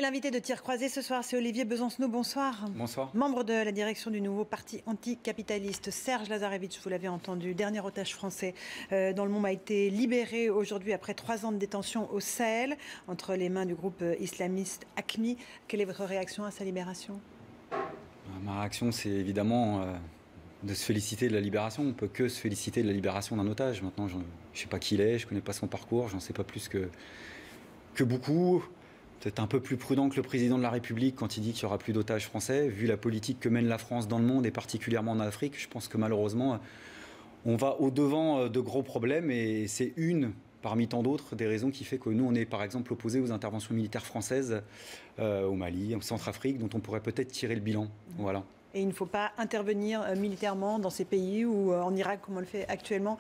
L'invité de Tir Croisé ce soir, c'est Olivier Besancenot. Bonsoir. Bonsoir. Membre de la direction du nouveau parti anticapitaliste. Serge Lazarevitch, vous l'avez entendu, dernier otage français dans le monde, a été libéré aujourd'hui après 3 ans de détention au Sahel, entre les mains du groupe islamiste AQMI. Quelle est votre réaction à sa libération? Ma réaction, c'est évidemment de se féliciter de la libération. On ne peut que se féliciter de la libération d'un otage. Maintenant, je ne sais pas qui il est, je ne connais pas son parcours, j'en sais pas plus que beaucoup. Peut-être un peu plus prudent que le président de la République quand il dit qu'il n'y aura plus d'otages français. Vu la politique que mène la France dans le monde et particulièrement en Afrique, je pense que malheureusement, on va au-devant de gros problèmes et c'est une parmi tant d'autres des raisons qui fait que nous, on est par exemple opposés aux interventions militaires françaises au Mali, en Centrafrique, dont on pourrait peut-être tirer le bilan. Voilà. Et il ne faut pas intervenir militairement dans ces pays ou en Irak, comme on le fait actuellement.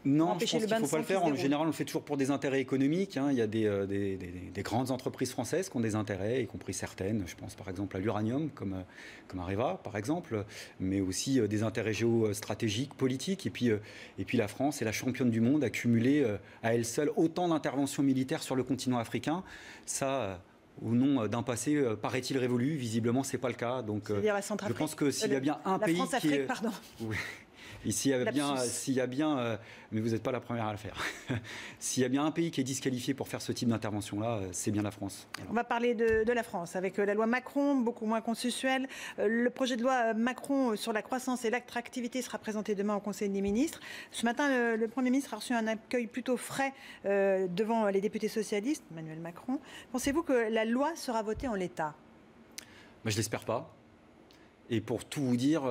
Non, je pense qu'il ne faut pas le faire. En général, on le fait toujours pour des intérêts économiques. Il y a des grandes entreprises françaises qui ont des intérêts, y compris certaines. Je pense par exemple à l'uranium, comme Areva, par exemple, mais aussi des intérêts géostratégiques, politiques. Et puis la France est la championne du monde, a cumulé à elle seule autant d'interventions militaires sur le continent africain. Ça... au nom d'un passé, paraît-il, révolu. Visiblement, ce n'est pas le cas. Donc, je pense que s'il y a bien un pays qui est... pardon. Oui. Et s'il y a bien, mais vous n'êtes pas la première à le faire, s'il y a bien un pays qui est disqualifié pour faire ce type d'intervention-là, c'est bien la France. Voilà. On va parler de la France avec la loi Macron, beaucoup moins consensuelle. Le projet de loi Macron sur la croissance et l'attractivité sera présenté demain au Conseil des ministres. Ce matin, le Premier ministre a reçu un accueil plutôt frais devant les députés socialistes, Emmanuel Macron. Pensez-vous que la loi sera votée en l'état? Je ne l'espère pas. Et pour tout vous dire,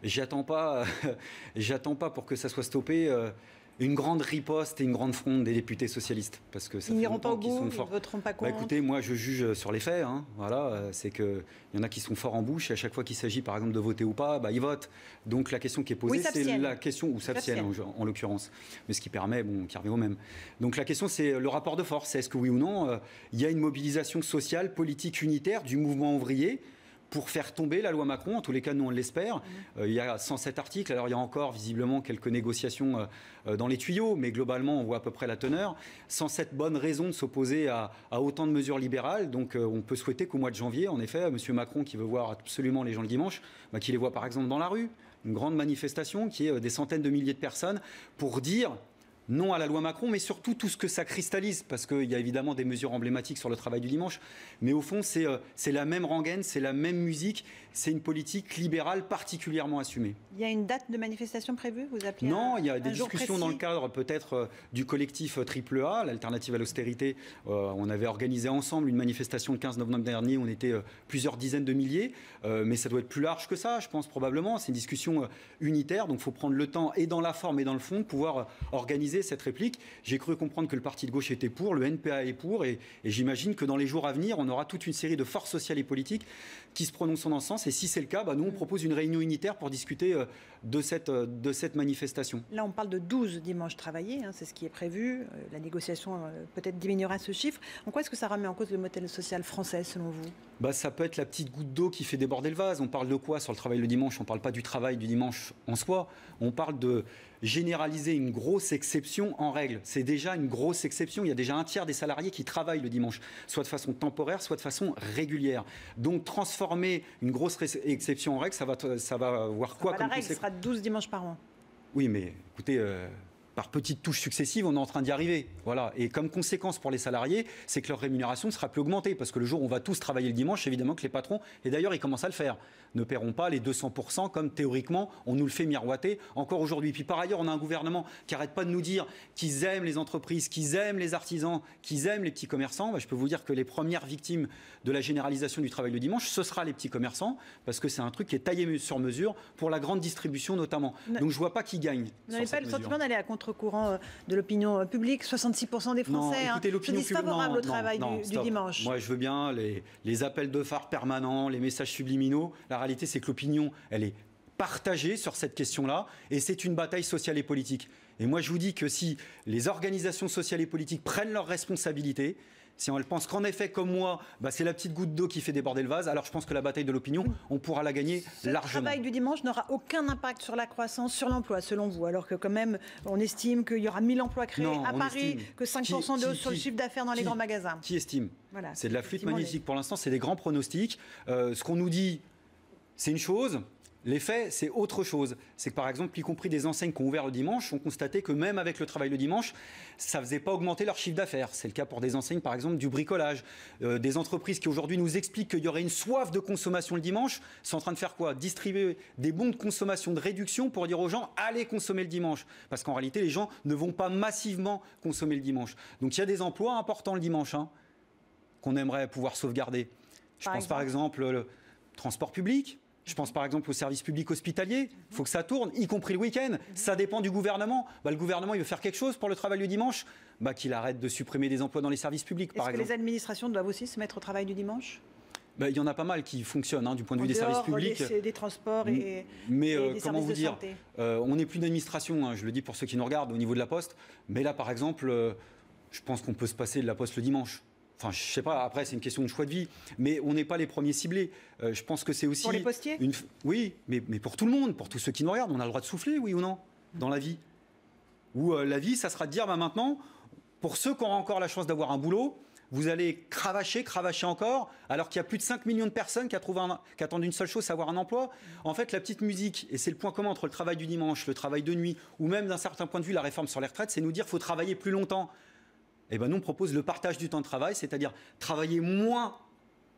j'attends pas pour que ça soit stoppé une grande riposte et une grande fronde des députés socialistes, parce que ça ils n'iront pas au bout, ils ne voteront pas contre. Écoutez, moi je juge sur les faits. Voilà, c'est que il y en a qui sont forts en bouche et à chaque fois qu'il s'agit, par exemple, de voter ou pas, ils votent. Donc la question qui est posée, c'est la question où s'abstiennent en l'occurrence, mais ce qui permet, qui revient au même. Donc la question, c'est le rapport de force. Est-ce que oui ou non, il y a une mobilisation sociale, politique unitaire du mouvement ouvrier pour faire tomber la loi Macron? En tous les cas, nous, on l'espère. Il y a 107 articles. Alors, il y a encore, visiblement, quelques négociations dans les tuyaux, mais globalement, on voit à peu près la teneur. 107 bonnes raisons de s'opposer à autant de mesures libérales. Donc, on peut souhaiter qu'au mois de janvier, en effet, M. Macron, qui veut voir absolument les gens le dimanche, qu'il les voit, par exemple, dans la rue. Une grande manifestation qui est des centaines de milliers de personnes pour dire... non à la loi Macron, mais surtout tout ce que ça cristallise, parce qu'il y a évidemment des mesures emblématiques sur le travail du dimanche, mais au fond, c'est la même rengaine, c'est la même musique, c'est une politique libérale particulièrement assumée. Il y a une date de manifestation prévue? Vous appelez Non, il y a des discussions dans le cadre peut-être du collectif AAA, l'alternative à l'austérité. On avait organisé ensemble une manifestation le 15 novembre dernier, on était plusieurs dizaines de milliers, mais ça doit être plus large que ça, je pense probablement. C'est une discussion unitaire, donc il faut prendre le temps, et dans la forme et dans le fond, de pouvoir organiser cette réplique. J'ai cru comprendre que le parti de gauche était pour, le NPA est pour, et j'imagine que dans les jours à venir, on aura toute une série de forces sociales et politiques qui se prononceront dans ce sens. Et si c'est le cas, nous, on propose une réunion unitaire pour discuter de cette manifestation. Là, on parle de 12 dimanches travaillés, c'est ce qui est prévu. La négociation peut-être diminuera ce chiffre. En quoi est-ce que ça remet en cause le modèle social français, selon vous? Ça peut être la petite goutte d'eau qui fait déborder le vase. On parle de quoi sur le travail le dimanche? On ne parle pas du travail du dimanche en soi. On parle de généraliser une grosse exception en règle. C'est déjà une grosse exception. Il y a déjà un tiers des salariés qui travaillent le dimanche, soit de façon temporaire, soit de façon régulière. Donc transformer une grosse exception en règle, ça va avoir quoi comme conséquence? La règle sera 12 dimanches par an. Oui, mais écoutez... par petites touches successives, on est en train d'y arriver. Voilà. Et comme conséquence pour les salariés, c'est que leur rémunération ne sera plus augmentée. Parce que le jour où on va tous travailler le dimanche, évidemment que les patrons, et d'ailleurs ils commencent à le faire, ne paieront pas les 200% comme théoriquement on nous le fait miroiter encore aujourd'hui. Puis par ailleurs, on a un gouvernement qui n'arrête pas de nous dire qu'ils aiment les entreprises, qu'ils aiment les artisans, qu'ils aiment les petits commerçants. Je peux vous dire que les premières victimes de la généralisation du travail le dimanche, ce sera les petits commerçants, parce que c'est un truc qui est taillé sur mesure pour la grande distribution notamment. Donc je ne vois pas qui gagne. Vous n'avez pas le sentiment d'aller à contre-courant de l'opinion publique? 66% des Français se disent favorables au travail du dimanche. Moi, je veux bien les appels de phare permanents, les messages subliminaux. La réalité, c'est que l'opinion, elle est partagée sur cette question-là, et c'est une bataille sociale et politique. Et moi, je vous dis que si les organisations sociales et politiques prennent leurs responsabilités, si elle pense qu'en effet, comme moi, c'est la petite goutte d'eau qui fait déborder le vase, alors je pense que la bataille de l'opinion, on pourra la gagner largement. Le travail du dimanche n'aura aucun impact sur la croissance, sur l'emploi, selon vous, alors que quand même, on estime qu'il y aura 1000 emplois créés à Paris, que 5% de hausse sur le chiffre d'affaires dans les grands magasins. Qui estime? Voilà, c'est de la flûte magnétique pour l'instant, c'est des grands pronostics. Ce qu'on nous dit, c'est une chose. Les faits, c'est autre chose. C'est que par exemple, y compris des enseignes qui ont ouvert le dimanche, ont constaté que même avec le travail le dimanche, ça ne faisait pas augmenter leur chiffre d'affaires. C'est le cas pour des enseignes, par exemple, du bricolage. Des entreprises qui aujourd'hui nous expliquent qu'il y aurait une soif de consommation le dimanche, sont en train de faire quoi? Distribuer des bons de consommation, de réduction pour dire aux gens, allez consommer le dimanche. Parce qu'en réalité, les gens ne vont pas massivement consommer le dimanche. Donc il y a des emplois importants le dimanche, qu'on aimerait pouvoir sauvegarder. Je pense par exemple le transport public. Je pense par exemple au service public hospitalier. Il faut que ça tourne, y compris le week-end. Ça dépend du gouvernement. Le gouvernement, il veut faire quelque chose pour le travail du dimanche. Qu'il arrête de supprimer des emplois dans les services publics, par exemple. Est-ce que les administrations doivent aussi se mettre au travail du dimanche? Il y en a pas mal qui fonctionnent du point de vue des services publics. Des transports et des comment vous dire, on n'est plus d'administration, je le dis pour ceux qui nous regardent, au niveau de la Poste. Mais là, par exemple, je pense qu'on peut se passer de la Poste le dimanche. Enfin, je sais pas, après, c'est une question de choix de vie. Mais on n'est pas les premiers ciblés. Je pense que c'est aussi... Pour les postiers Oui, mais pour tout le monde, pour tous ceux qui nous regardent, on a le droit de souffler, oui ou non, dans la vie. Ou la vie, ça sera de dire, maintenant, pour ceux qui auront encore la chance d'avoir un boulot, vous allez cravacher encore, alors qu'il y a plus de 5 millions de personnes qui attendent une seule chose, c'est avoir un emploi. En fait, la petite musique, et c'est le point commun entre le travail du dimanche, le travail de nuit, ou même d'un certain point de vue, la réforme sur les retraites, c'est nous dire qu'il faut travailler plus longtemps. Eh bien, nous, on propose le partage du temps de travail, c'est-à-dire travailler moins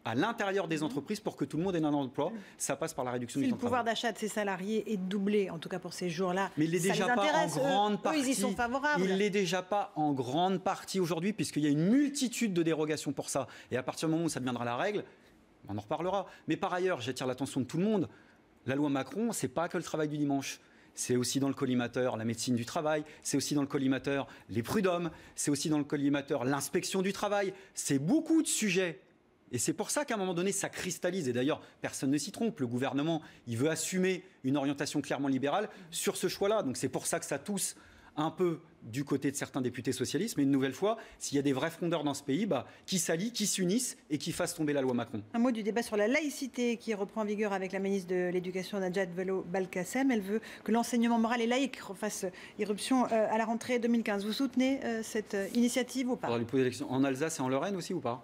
à l'intérieur des entreprises pour que tout le monde ait un emploi. Ça passe par la réduction du temps de travail. Si le pouvoir d'achat de ces salariés est doublé, en tout cas pour ces jours-là, mais il n'est déjà pas en grande partie. Eux, ils y sont favorables. Il n'est déjà pas en grande partie aujourd'hui, puisqu'il y a une multitude de dérogations pour ça. Et à partir du moment où ça deviendra la règle, on en reparlera. Mais par ailleurs, j'attire l'attention de tout le monde. La loi Macron, ce n'est pas que le travail du dimanche. C'est aussi dans le collimateur la médecine du travail, c'est aussi dans le collimateur les prud'hommes, c'est aussi dans le collimateur l'inspection du travail. C'est beaucoup de sujets. Et c'est pour ça qu'à un moment donné, ça cristallise. Et d'ailleurs, personne ne s'y trompe. Le gouvernement, il veut assumer une orientation clairement libérale sur ce choix-là. Donc c'est pour ça que ça tousse un peu du côté de certains députés socialistes, mais une nouvelle fois, s'il y a des vrais frondeurs dans ce pays, qui s'allient, qui s'unissent et qui fassent tomber la loi Macron. Un mot du débat sur la laïcité qui reprend vigueur avec la ministre de l'Éducation, Najat Vallaud-Belkacem. Elle veut que l'enseignement moral et laïque refasse irruption à la rentrée 2015. Vous soutenez cette initiative ou pas? On va lui poser la question. En Alsace et en Lorraine aussi ou pas?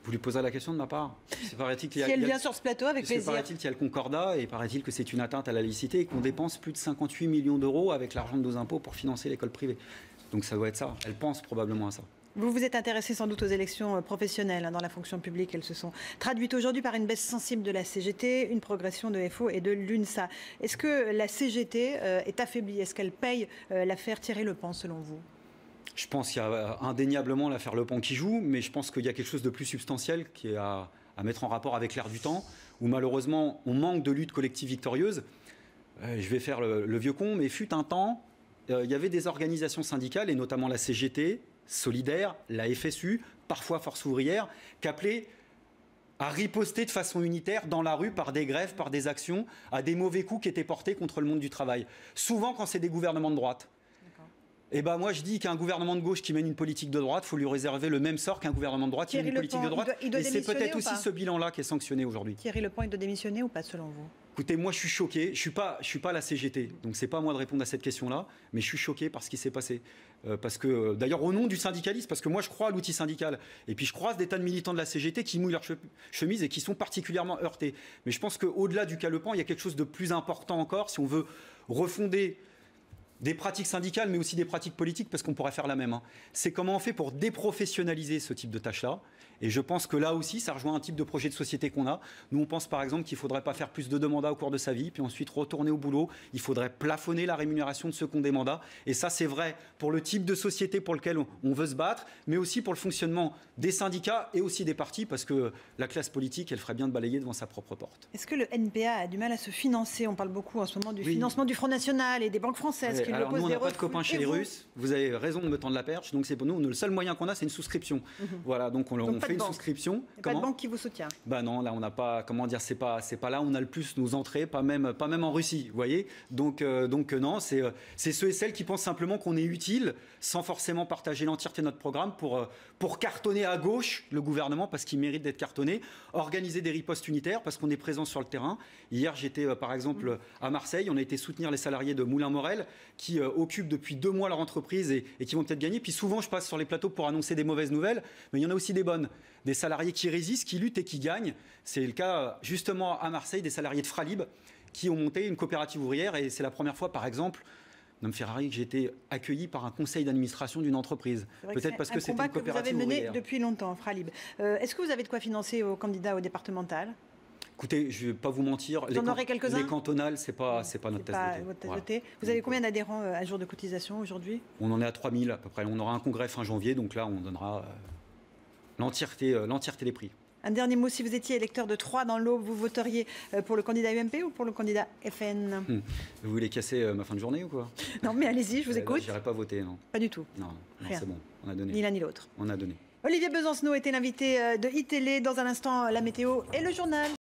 Vous lui poserez la question de ma part. Si elle vient sur ce plateau, avec plaisir. Paraît-il qu'il y a le Concordat et paraît-il que c'est une atteinte à la laïcité et qu'on dépense plus de 58 millions d'euros avec l'argent de nos impôts pour financer l'école privée. Donc ça doit être ça. Elle pense probablement à ça. Vous vous êtes intéressé sans doute aux élections professionnelles dans la fonction publique. Elles se sont traduites aujourd'hui par une baisse sensible de la CGT, une progression de FO et de l'UNSA. Est-ce que la CGT est affaiblie? Est-ce qu'elle paye l'affaire Thierry Lepant selon vous? Je pense qu'il y a indéniablement l'affaire Lepant qui joue, mais je pense qu'il y a quelque chose de plus substantiel qui est à mettre en rapport avec l'ère du temps, où malheureusement on manque de lutte collective victorieuse. Je vais faire le vieux con, mais fut un temps, il y avait des organisations syndicales, et notamment la CGT, Solidaire, la FSU, parfois Force ouvrière, qui appelaient à riposter de façon unitaire dans la rue par des grèves, par des actions, à des mauvais coups qui étaient portés contre le monde du travail. Souvent quand c'est des gouvernements de droite. Et moi je dis qu'un gouvernement de gauche qui mène une politique de droite, il faut lui réserver le même sort qu'un gouvernement de droite qui mène une politique de droite. Et c'est peut-être aussi ce bilan-là qui est sanctionné aujourd'hui. Thierry Lepant, il doit démissionner ou pas selon vous? Écoutez, moi je suis choqué. Je suis pas la CGT, donc c'est pas à moi de répondre à cette question-là, mais je suis choqué par ce qui s'est passé. Parce que d'ailleurs au nom du syndicalisme, parce que moi je crois à l'outil syndical, et puis je croise des tas de militants de la CGT qui mouillent leur chemise et qui sont particulièrement heurtés. Mais je pense qu'au-delà du cas Lepant, il y a quelque chose de plus important encore si on veut refonder des pratiques syndicales, mais aussi des pratiques politiques, parce qu'on pourrait faire la même. C'est comment on fait pour déprofessionnaliser ce type de tâches-là. Et je pense que là aussi, ça rejoint un type de projet de société qu'on a. Nous, on pense par exemple qu'il ne faudrait pas faire plus de 2 mandats au cours de sa vie, puis ensuite retourner au boulot. Il faudrait plafonner la rémunération de ceux qui ont des mandats. Et ça, c'est vrai pour le type de société pour lequel on veut se battre, mais aussi pour le fonctionnement des syndicats et aussi des partis, parce que la classe politique, elle ferait bien de balayer devant sa propre porte. Est-ce que le NPA a du mal à se financer? On parle beaucoup en ce moment du financement du Front National et des banques françaises. Oui. Alors nous, on n'a pas de copains chez les Russes. Vous avez raison de me tendre la perche. Donc c'est pour nous, le seul moyen qu'on a, c'est une souscription. Voilà, donc on fait une souscription. Pas de banque qui vous soutient. Ben non, là on n'a pas, comment dire, c'est pas là où on a le plus nos entrées, pas même en Russie, vous voyez. Donc non, c'est ceux et celles qui pensent simplement qu'on est utile, sans forcément partager l'entièreté de notre programme pour cartonner à gauche le gouvernement parce qu'il mérite d'être cartonné, organiser des ripostes unitaires parce qu'on est présent sur le terrain. Hier, j'étais par exemple à Marseille, on a été soutenir les salariés de Moulin-Morel qui occupent depuis 2 mois leur entreprise et qui vont peut-être gagner. Puis souvent, je passe sur les plateaux pour annoncer des mauvaises nouvelles, mais il y en a aussi des bonnes. Des salariés qui résistent, qui luttent et qui gagnent. C'est le cas justement à Marseille des salariés de Fralib qui ont monté une coopérative ouvrière et c'est la première fois, par exemple, Mme Ferrari, que j'ai été accueilli par un conseil d'administration d'une entreprise. Peut-être parce que c'était une coopérative ouvrière. Que vous avez mené depuis longtemps, Fralib. Est-ce que vous avez de quoi financer aux candidats au départemental? Écoutez, je ne vais pas vous mentir, les cantonales, c'est pas notre tasse de thé. Vous avez combien d'adhérents à jour de cotisation aujourd'hui? On en est à 3000 à peu près. On aura un congrès fin janvier, donc là, on donnera l'entièreté des prix. Un dernier mot, si vous étiez électeur de Troyes dans l'Aube, vous voteriez pour le candidat UMP ou pour le candidat FN? Vous voulez casser ma fin de journée ou quoi? Non, mais allez-y, je vous écoute. Je n'irai pas voter, non. Pas du tout? Non, c'est bon, on a donné. Ni l'un ni l'autre. On a donné. Olivier Besancenot était l'invité de iTélé. Dans un instant, la météo et le journal.